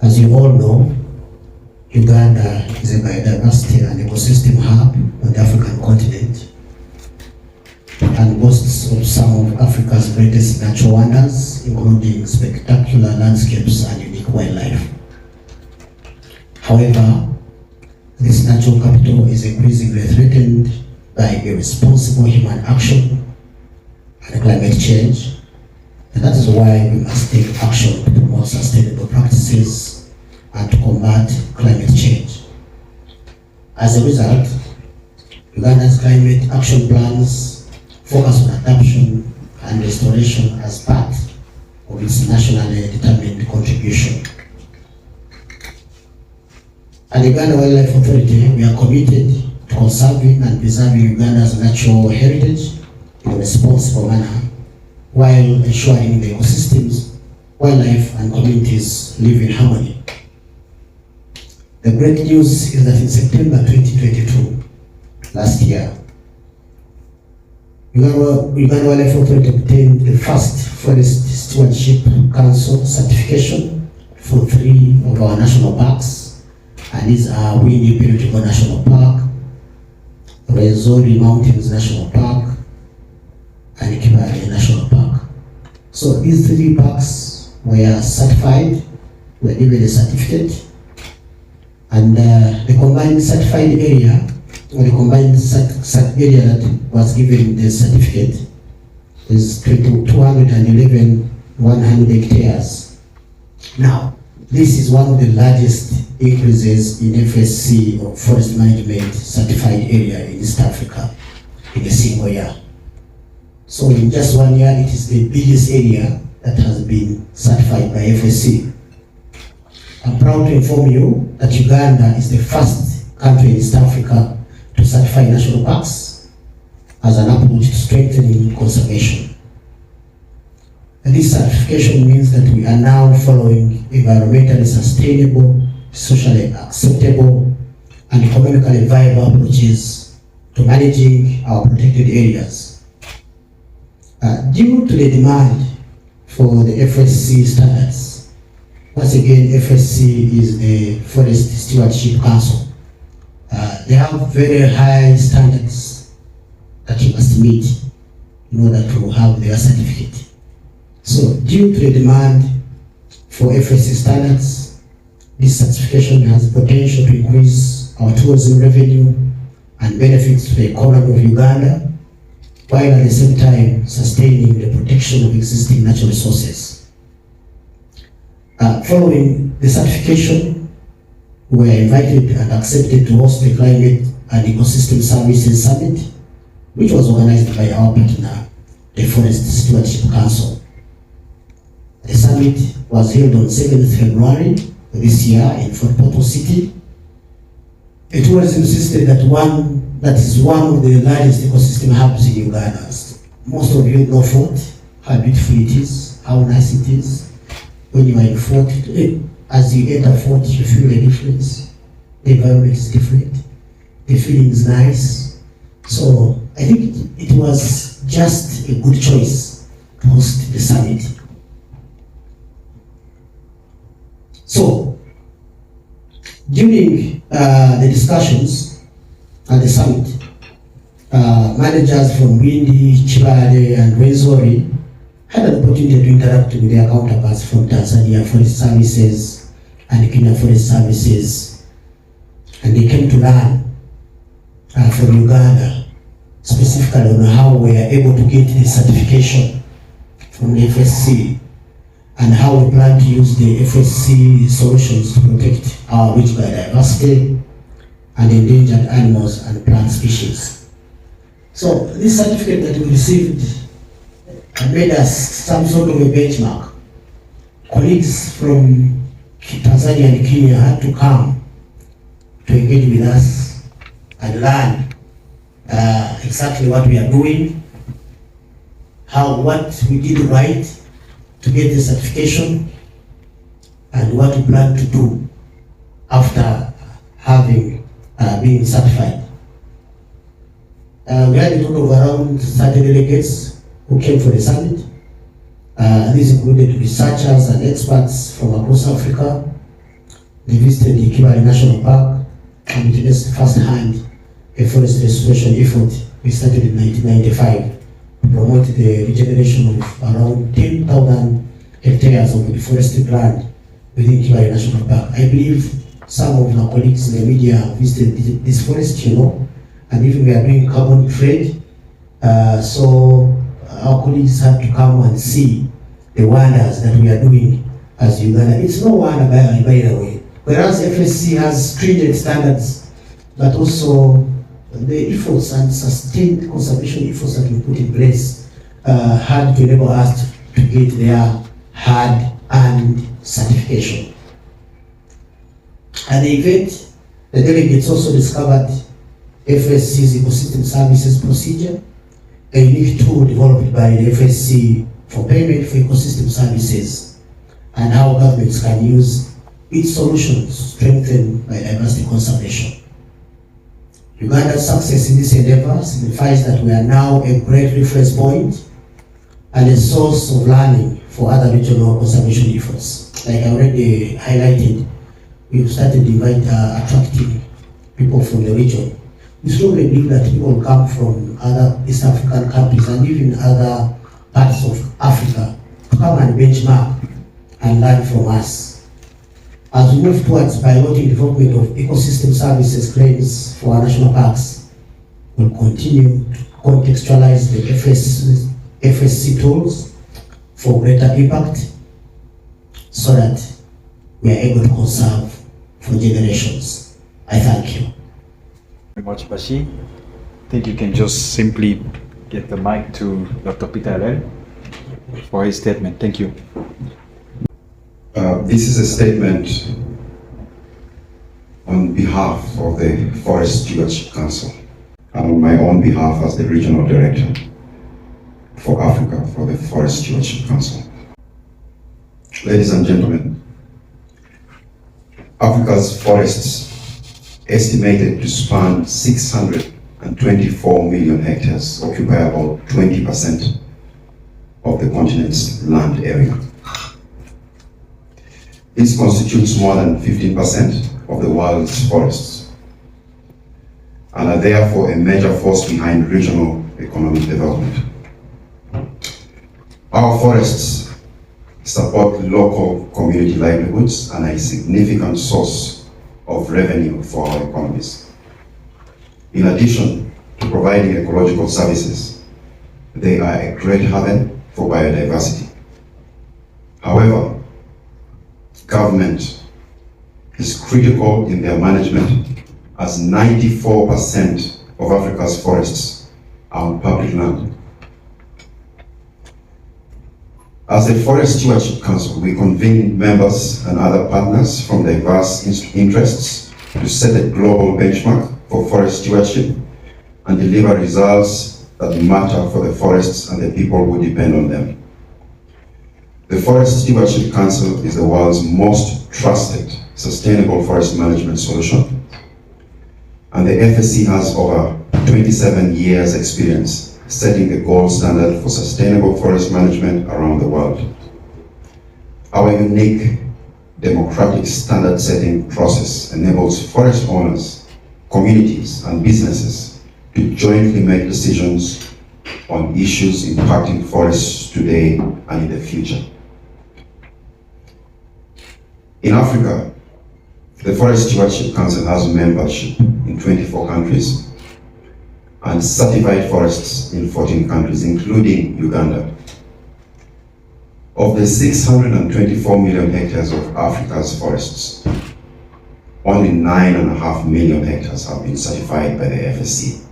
As you all know, Uganda is a biodiversity and ecosystem hub on the African continent and boasts of some of Africa's greatest natural wonders, including spectacular landscapes and unique wildlife. However, this natural capital is increasingly threatened by irresponsible human action and climate change, and that is why we must take action to promote sustainable practices and to combat climate change. As a result, Uganda's climate action plans focus on adaptation and restoration as part of its nationally determined contribution. At the Uganda Wildlife Authority, we are committed to conserving and preserving Uganda's natural heritage in a responsible manner, while ensuring the ecosystems, wildlife, and communities live in harmony. The great news is that in September 2022, last year, Uganda Wildlife Authority obtained the first Forest Stewardship Council certification for 3 of our national parks, and these are Winnie Beautiful National Park, Rwenzori Mountains National Park, and Kibale National Park. So these 3 parks were certified, were given a certificate, and the combined certified area, or the combined area that was given the certificate is 211,100 hectares. Now, this is one of the largest increases in FSC or forest management certified area in East Africa in a single year. So in just 1 year, it is the biggest area that has been certified by FSC. I'm proud to inform you that Uganda is the first country in East Africa to certify national parks as an approach to strengthening conservation. And this certification means that we are now following environmentally sustainable, socially acceptable, and economically viable approaches to managing our protected areas. Due to the demand for the FSC standards, once again, FSC is the Forest Stewardship Council. They have very high standards that you must meet in order to have their certificate. So, due to the demand for FSC standards, this certification has potential to increase our tourism revenue and benefits to the economy of Uganda, while at the same time sustaining the protection of existing natural resources. Following the certification, we were invited and accepted to host the Climate and Ecosystem Services Summit, which was organized by our partner, the Forest Stewardship Council. The summit was held on 7th February this year in Fort Portal City. It was insisted that is one of the largest ecosystem hubs in Uganda. Most of you know Fort, how beautiful it is, how nice it is. When you are in Fort, as you enter Fort, you feel the difference. The environment is different. The feeling is nice. So I think it was just a good choice to host the summit. So, during the discussions at the summit, managers from Winnie, Kibale, and Rwenzori had an opportunity to interact with their counterparts from Tanzania Forest Services and Kenya Forest Services, and they came to learn from Uganda, specifically on how we are able to get the certification from the FSC, and how we plan to use the FSC solutions to protect our rich biodiversity and endangered animals and plant species. So this certificate that we received made us some sort of a benchmark. Colleagues from Tanzania and Kenya had to come to engage with us and learn exactly what we are doing, what we did right to get the certification, and what we plan to do after having been certified. We had a total of around 30 delegates who came for the summit. These included researchers and experts from across Africa, They visited the Kibale National Park and witnessed firsthand a forest restoration effort we started in 1995 to promote the regeneration of around 10,000 hectares of deforested land within Kibale National Park. I believe some of our colleagues in the media visited this forest, and even we are doing carbon trade. So our colleagues have to come and see the wonders that we are doing as Uganda. It's no wonder, by the way. Whereas FSC has stringent standards, but also the efforts and sustained conservation efforts that we put in place had to enable us to get their hard-earned certification. At the event, the delegates also discovered FSC's Ecosystem Services Procedure, a unique tool developed by the FSC for payment for ecosystem services, and how governments can use its solutions to strengthen biodiversity conservation. Uganda's success in this endeavor signifies that we are now a great reference point and a source of learning for other regional conservation efforts. Like I already highlighted, we've started attracting people from the region. We strongly believe that people come from other East African countries and even other parts of Africa to come and benchmark and learn from us. As we move towards piloting development of ecosystem services claims for our national parks, we'll continue to contextualize the FSC tools for greater impact so that we are able to conserve for generations. I thank you. Very much, Bashir. I think you can just simply get the mic to Dr. Peter Alele for his statement. Thank you. This is a statement on behalf of the Forest Stewardship Council and on my own behalf as the Regional Director for Africa for the Forest Stewardship Council. Ladies and gentlemen, Africa's forests estimated to span 624 million hectares occupy about 20% of the continent's land area. This constitutes more than 15% of the world's forests and are therefore a major force behind regional economic development. Our forests support local community livelihoods and are a significant source of revenue for our economies. In addition to providing ecological services, they are a great haven for biodiversity. However, government is critical in their management as 94% of Africa's forests are on public land. As the Forest Stewardship Council, we convene members and other partners from diverse interests to set a global benchmark for forest stewardship and deliver results that matter for the forests and the people who depend on them. The Forest Stewardship Council is the world's most trusted sustainable forest management solution, and the FSC has over 27 years experience setting the gold standard for sustainable forest management around the world. Our unique democratic standard-setting process enables forest owners, communities, and businesses to jointly make decisions on issues impacting forests today and in the future. In Africa, the Forest Stewardship Council has membership in 24 countries and certified forests in 14 countries, including Uganda. Of the 624 million hectares of Africa's forests, only 9.5 million hectares have been certified by the FSC.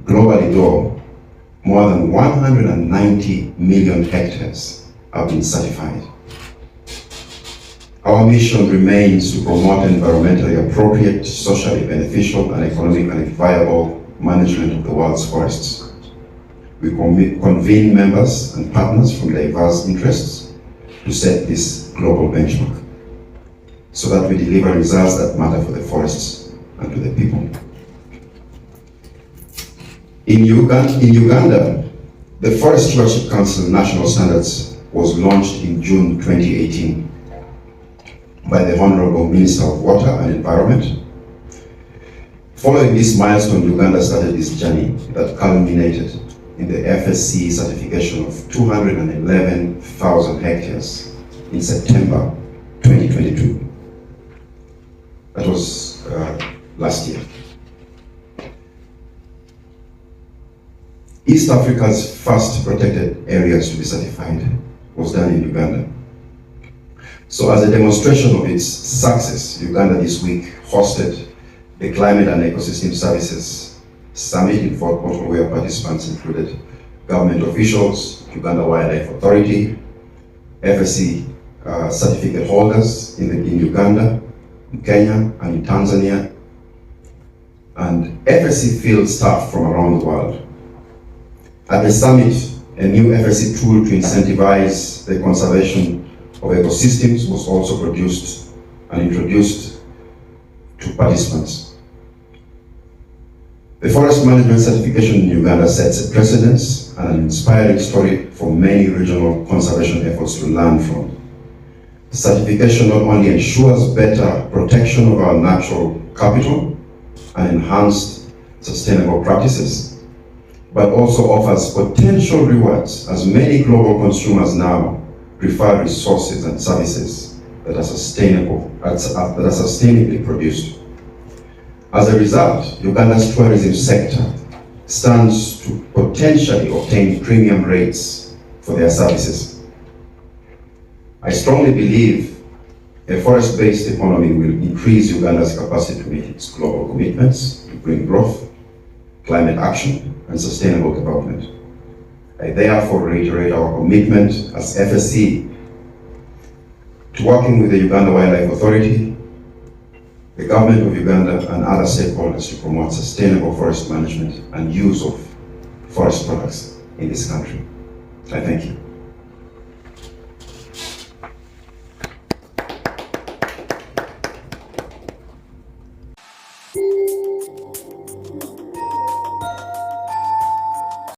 Globally though, more than 190 million hectares have been certified. Our mission remains to promote environmentally appropriate, socially beneficial, and economically viable management of the world's forests. We convene members and partners from diverse interests to set this global benchmark so that we deliver results that matter for the forests and to the people. In Uganda, the Forest Stewardship Council National Standards was launched in June 2018. by the Honorable Minister of Water and Environment. Following this milestone, Uganda started this journey that culminated in the FSC certification of 211,000 hectares in September 2022. That was last year. East Africa's first protected areas to be certified was done in Uganda. So as a demonstration of its success, Uganda this week hosted the Climate and Ecosystem Services Summit in Fort Portal, where participants included government officials, Uganda Wildlife Authority, FSC certificate holders in Uganda, in Kenya, and in Tanzania, and FSC field staff from around the world. At the summit, a new FSC tool to incentivize the conservation of ecosystems was also produced and introduced to participants. The forest management certification in Uganda sets a precedence and an inspiring story for many regional conservation efforts to learn from. The certification not only ensures better protection of our natural capital and enhanced sustainable practices, but also offers potential rewards as many global consumers now prefer resources and services that are sustainable, that are sustainably produced. As a result, Uganda's tourism sector stands to potentially obtain premium rates for their services. I strongly believe a forest-based economy will increase Uganda's capacity to meet its global commitments to green growth, climate action, and sustainable development. I therefore reiterate our commitment as FSC to working with the Uganda Wildlife Authority, the government of Uganda, and other stakeholders to promote sustainable forest management and use of forest products in this country. I thank you.